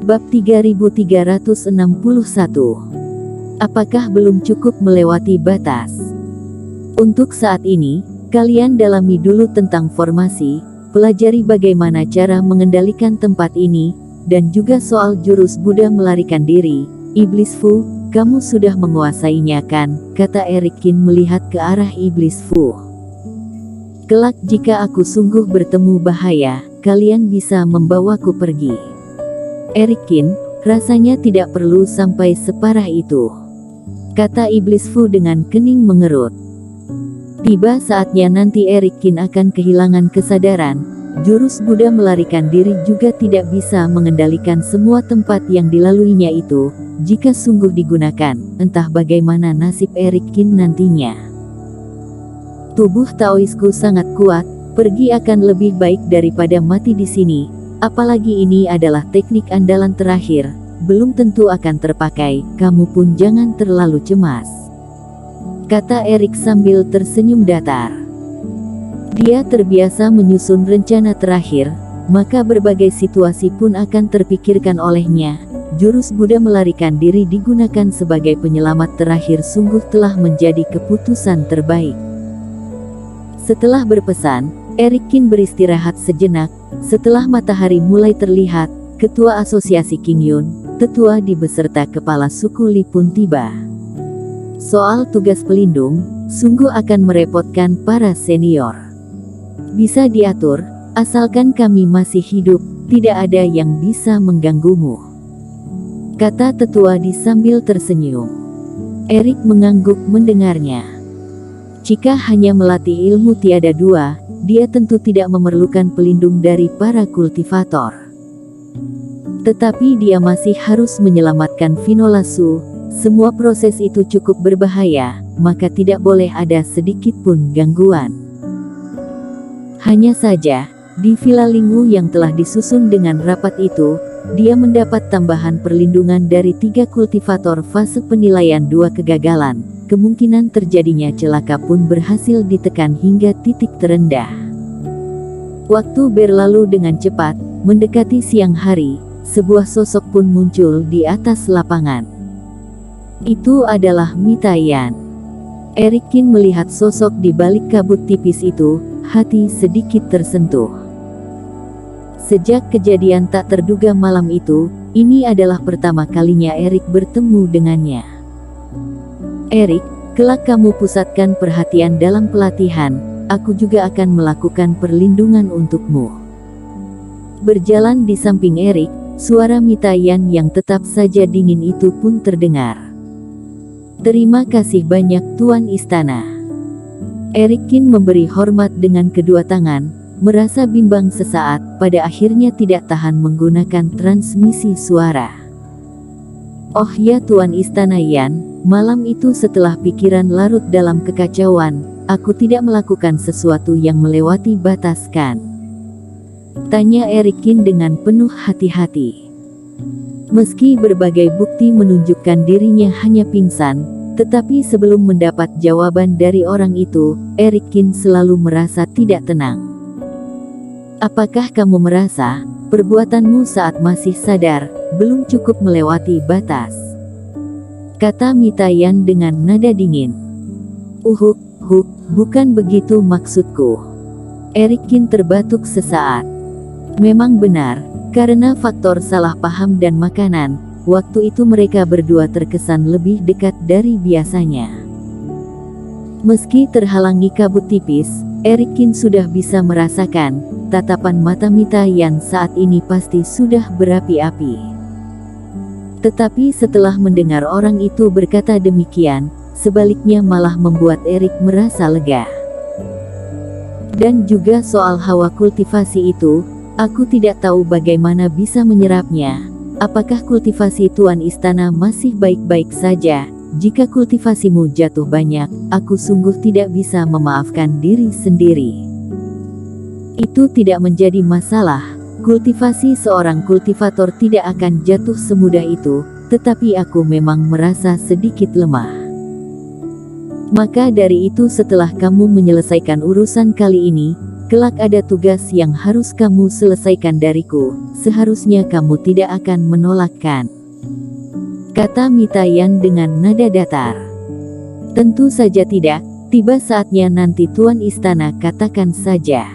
Bab 3361. Apakah belum cukup melewati batas? Untuk saat ini, kalian dalami dulu tentang formasi, pelajari bagaimana cara mengendalikan tempat ini, dan juga soal jurus Buddha melarikan diri. Iblis Fu, kamu sudah menguasainya kan? Kata Erikin melihat ke arah Iblis Fu. Kelak jika aku sungguh bertemu bahaya, kalian bisa membawaku pergi. Erikin, rasanya tidak perlu sampai separah itu, kata Iblis Fu dengan kening mengerut. Tiba saatnya nanti Erikin akan kehilangan kesadaran. Jurus Buddha melarikan diri juga tidak bisa mengendalikan semua tempat yang dilaluinya itu. Jika sungguh digunakan, entah bagaimana nasib Erikin nantinya. Tubuh Taoisku sangat kuat, pergi akan lebih baik daripada mati di sini. Apalagi ini adalah teknik andalan terakhir, belum tentu akan terpakai, kamu pun jangan terlalu cemas, kata Erik sambil tersenyum datar. Dia terbiasa menyusun rencana terakhir, maka berbagai situasi pun akan terpikirkan olehnya. Jurus Buddha melarikan diri digunakan sebagai penyelamat terakhir sungguh telah menjadi keputusan terbaik. Setelah berpesan, Erikin beristirahat sejenak. Setelah matahari mulai terlihat, Ketua Asosiasi King Yun, tetua di beserta kepala suku Li pun tiba. Soal tugas pelindung, sungguh akan merepotkan para senior. Bisa diatur, asalkan kami masih hidup, tidak ada yang bisa mengganggumu, kata tetua di sambil tersenyum. Erik mengangguk mendengarnya. Jika hanya melatih ilmu tiada dua, dia tentu tidak memerlukan pelindung dari para kultivator. Tetapi dia masih harus menyelamatkan Vinola Su. Semua proses itu cukup berbahaya, maka tidak boleh ada sedikit pun gangguan. Hanya saja, di Villa Lingwu yang telah disusun dengan rapat itu, dia mendapat tambahan perlindungan dari 3 kultivator fase penilaian 2 kegagalan. Kemungkinan terjadinya celaka pun berhasil ditekan hingga titik terendah. Waktu berlalu dengan cepat, mendekati siang hari, sebuah sosok pun muncul di atas lapangan. Itu adalah Mita Yan. Erikin melihat sosok di balik kabut tipis itu, hati sedikit tersentuh. Sejak kejadian tak terduga malam itu, ini adalah pertama kalinya Erik bertemu dengannya. Erik, kelak kamu pusatkan perhatian dalam pelatihan, aku juga akan melakukan perlindungan untukmu. Berjalan di samping Erik, suara Mita Yan yang tetap saja dingin itu pun terdengar. Terima kasih banyak Tuan Istana. Erikin memberi hormat dengan kedua tangan, merasa bimbang sesaat, pada akhirnya tidak tahan menggunakan transmisi suara. Oh ya Tuan Istana Yan, malam itu setelah pikiran larut dalam kekacauan, aku tidak melakukan sesuatu yang melewati batas kan? Tanya Erikin dengan penuh hati-hati. Meski berbagai bukti menunjukkan dirinya hanya pingsan, tetapi sebelum mendapat jawaban dari orang itu, Erikin selalu merasa tidak tenang. Apakah kamu merasa, perbuatanmu saat masih sadar, belum cukup melewati batas? Kata Mita Yan dengan nada dingin. Bukan begitu maksudku. Erikin terbatuk sesaat. Memang benar, karena faktor salah paham dan makanan, waktu itu mereka berdua terkesan lebih dekat dari biasanya. Meski terhalangi kabut tipis, Erikin sudah bisa merasakan, tatapan mata Mita Yan saat ini pasti sudah berapi-api. Tetapi setelah mendengar orang itu berkata demikian, sebaliknya malah membuat Erik merasa lega. Dan juga soal hawa kultivasi itu, aku tidak tahu bagaimana bisa menyerapnya. Apakah kultivasi Tuan Istana masih baik-baik saja? Jika kultivasimu jatuh banyak, aku sungguh tidak bisa memaafkan diri sendiri. Itu tidak menjadi masalah, kultivasi seorang kultivator tidak akan jatuh semudah itu, tetapi aku memang merasa sedikit lemah. Maka dari itu setelah kamu menyelesaikan urusan kali ini, kelak ada tugas yang harus kamu selesaikan dariku, seharusnya kamu tidak akan menolakkan," kata Mitayan dengan nada datar. "Tentu saja tidak, tiba saatnya nanti Tuan Istana, katakan saja."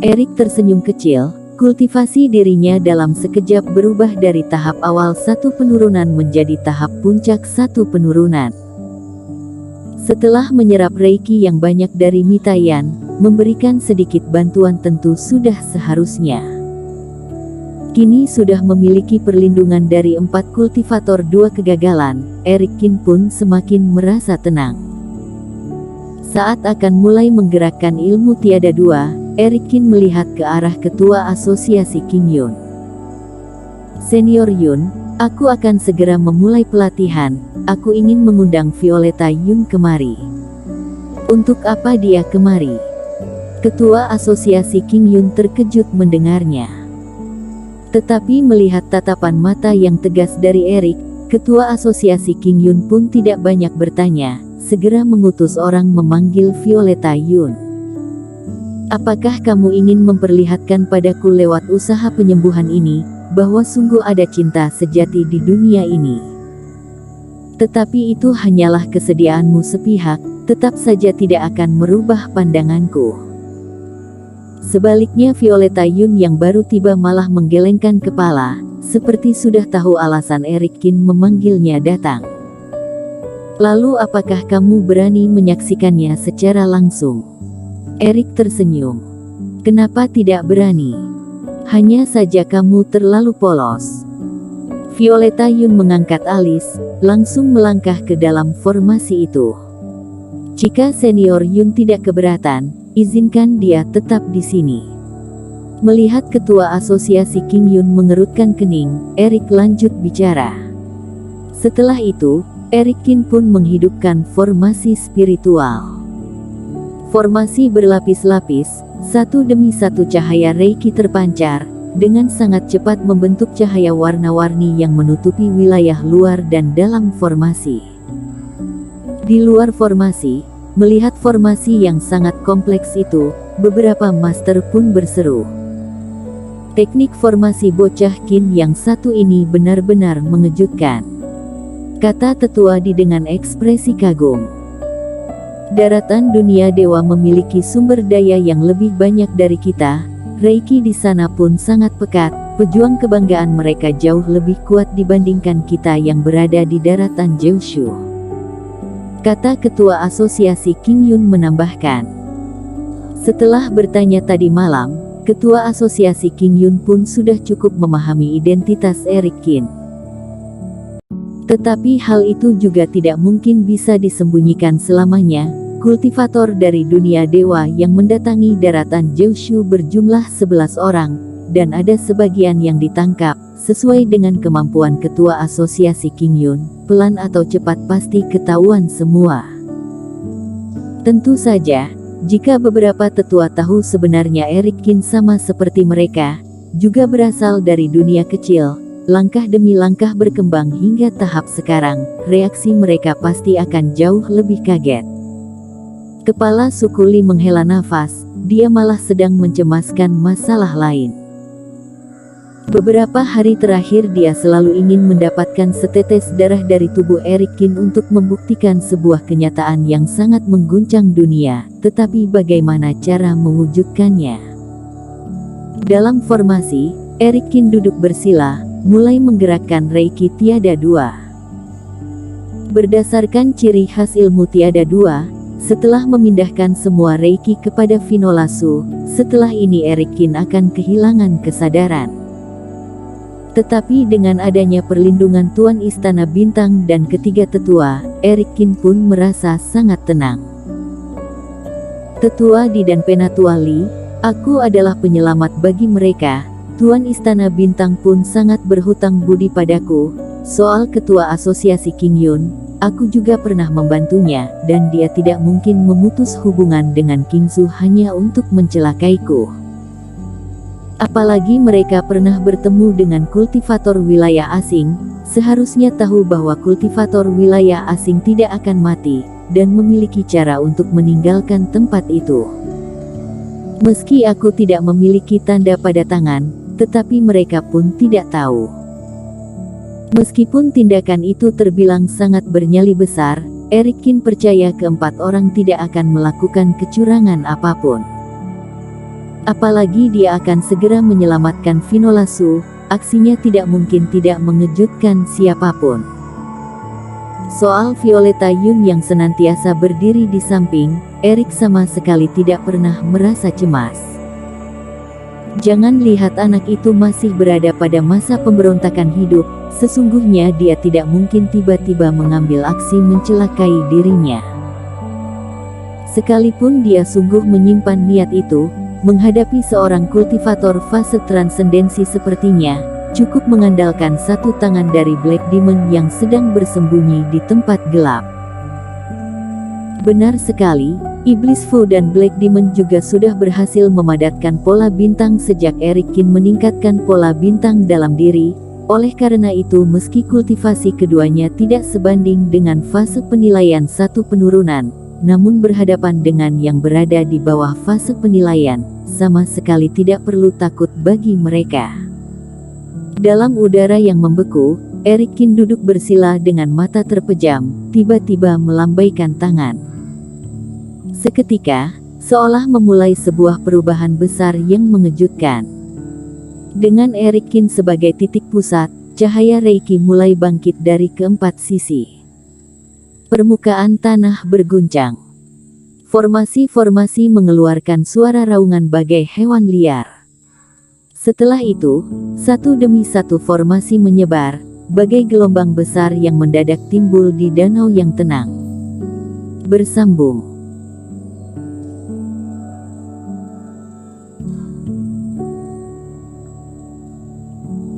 Erik tersenyum kecil. Kultivasi dirinya dalam sekejap berubah dari tahap awal satu penurunan menjadi tahap puncak satu penurunan. Setelah menyerap reiki yang banyak dari Mitayan, memberikan sedikit bantuan tentu sudah seharusnya. Kini sudah memiliki perlindungan dari 4 kultivator 2 kegagalan, Erik Kin pun semakin merasa tenang. Saat akan mulai menggerakkan ilmu tiada dua, Erik Kin melihat ke arah ketua asosiasi King Yun. "Senior Yun, aku akan segera memulai pelatihan, aku ingin mengundang Violeta Yun kemari." "Untuk apa dia kemari?" Ketua asosiasi King Yun terkejut mendengarnya. Tetapi melihat tatapan mata yang tegas dari Erik, ketua asosiasi King Yun pun tidak banyak bertanya, segera mengutus orang memanggil Violeta Yun. "Apakah kamu ingin memperlihatkan padaku lewat usaha penyembuhan ini, bahwa sungguh ada cinta sejati di dunia ini? Tetapi itu hanyalah kesediaanmu sepihak, tetap saja tidak akan merubah pandanganku." Sebaliknya Violeta Yun yang baru tiba malah menggelengkan kepala, seperti sudah tahu alasan Erik Kin memanggilnya datang. "Lalu apakah kamu berani menyaksikannya secara langsung?" Erik tersenyum. "Kenapa tidak berani? Hanya saja kamu terlalu polos." Violeta Yun mengangkat alis, langsung melangkah ke dalam formasi itu. "Jika senior Yun tidak keberatan, izinkan dia tetap di sini." Melihat ketua asosiasi King Yun mengerutkan kening, Erik lanjut bicara. Setelah itu, Erik Kin pun menghidupkan formasi spiritual. Formasi berlapis-lapis, satu demi satu cahaya reiki terpancar, dengan sangat cepat membentuk cahaya warna-warni yang menutupi wilayah luar dan dalam formasi. Di luar formasi, melihat formasi yang sangat kompleks itu, beberapa master pun berseru, "Teknik formasi bocah Kin yang satu ini benar-benar mengejutkan," kata tetua dengan ekspresi kagum. "Daratan dunia dewa memiliki sumber daya yang lebih banyak dari kita, reiki di sana pun sangat pekat, pejuang kebanggaan mereka jauh lebih kuat dibandingkan kita yang berada di daratan Jeushu," kata ketua asosiasi King Yun menambahkan. Setelah bertanya tadi malam, ketua asosiasi King Yun pun sudah cukup memahami identitas Erik Kin. Tetapi hal itu juga tidak mungkin bisa disembunyikan selamanya. Kultivator dari dunia dewa yang mendatangi daratan Jeushu berjumlah 11 orang, dan ada sebagian yang ditangkap, sesuai dengan kemampuan ketua asosiasi King Yun, pelan atau cepat pasti ketahuan semua. Tentu saja, jika beberapa tetua tahu sebenarnya Erik Kin sama seperti mereka, juga berasal dari dunia kecil, langkah demi langkah berkembang hingga tahap sekarang, reaksi mereka pasti akan jauh lebih kaget. Kepala suku Li menghela nafas, dia malah sedang mencemaskan masalah lain. Beberapa hari terakhir dia selalu ingin mendapatkan setetes darah dari tubuh Erik Kin untuk membuktikan sebuah kenyataan yang sangat mengguncang dunia, tetapi bagaimana cara mewujudkannya? Dalam formasi, Erik Kin duduk bersila, mulai menggerakkan reiki tiada dua. Berdasarkan ciri khas ilmu tiada dua, setelah memindahkan semua reiki kepada Vinolasu, setelah ini Erik Kin akan kehilangan kesadaran. Tetapi dengan adanya perlindungan Tuan Istana Bintang dan ketiga tetua, Erik Kin pun merasa sangat tenang. "Tetua Di dan Penatua Li, aku adalah penyelamat bagi mereka. Tuan Istana Bintang pun sangat berhutang budi padaku. Soal ketua asosiasi King Yun, aku juga pernah membantunya, dan dia tidak mungkin memutus hubungan dengan King Su hanya untuk mencelakaiku. Apalagi mereka pernah bertemu dengan kultivator wilayah asing, seharusnya tahu bahwa kultivator wilayah asing tidak akan mati, dan memiliki cara untuk meninggalkan tempat itu. Meski aku tidak memiliki tanda pada tangan, tetapi mereka pun tidak tahu. Meskipun tindakan itu terbilang sangat bernyali besar, Eric Kin percaya keempat orang tidak akan melakukan kecurangan apapun. Apalagi dia akan segera menyelamatkan Vinola Su, aksinya tidak mungkin tidak mengejutkan siapapun. Soal Violeta Yun yang senantiasa berdiri di samping, Eric sama sekali tidak pernah merasa cemas. Jangan lihat anak itu masih berada pada masa pemberontakan hidup, sesungguhnya dia tidak mungkin tiba-tiba mengambil aksi mencelakai dirinya. Sekalipun dia sungguh menyimpan niat itu, menghadapi seorang kultivator fase transendensi sepertinya, cukup mengandalkan satu tangan dari Black Demon yang sedang bersembunyi di tempat gelap. Benar sekali, Iblis Fu dan Black Demon juga sudah berhasil memadatkan pola bintang sejak Eric Kin meningkatkan pola bintang dalam diri. Oleh karena itu meski kultivasi keduanya tidak sebanding dengan fase penilaian satu penurunan, namun berhadapan dengan yang berada di bawah fase penilaian, sama sekali tidak perlu takut bagi mereka. Dalam udara yang membeku, Eric Kin duduk bersila dengan mata terpejam, tiba-tiba melambaikan tangan. Seketika, seolah memulai sebuah perubahan besar yang mengejutkan. Dengan Eric Kin sebagai titik pusat, cahaya Reiki mulai bangkit dari keempat sisi. Permukaan tanah berguncang. Formasi-formasi mengeluarkan suara raungan bagai hewan liar. Setelah itu, satu demi satu formasi menyebar, bagai gelombang besar yang mendadak timbul di danau yang tenang. Bersambung.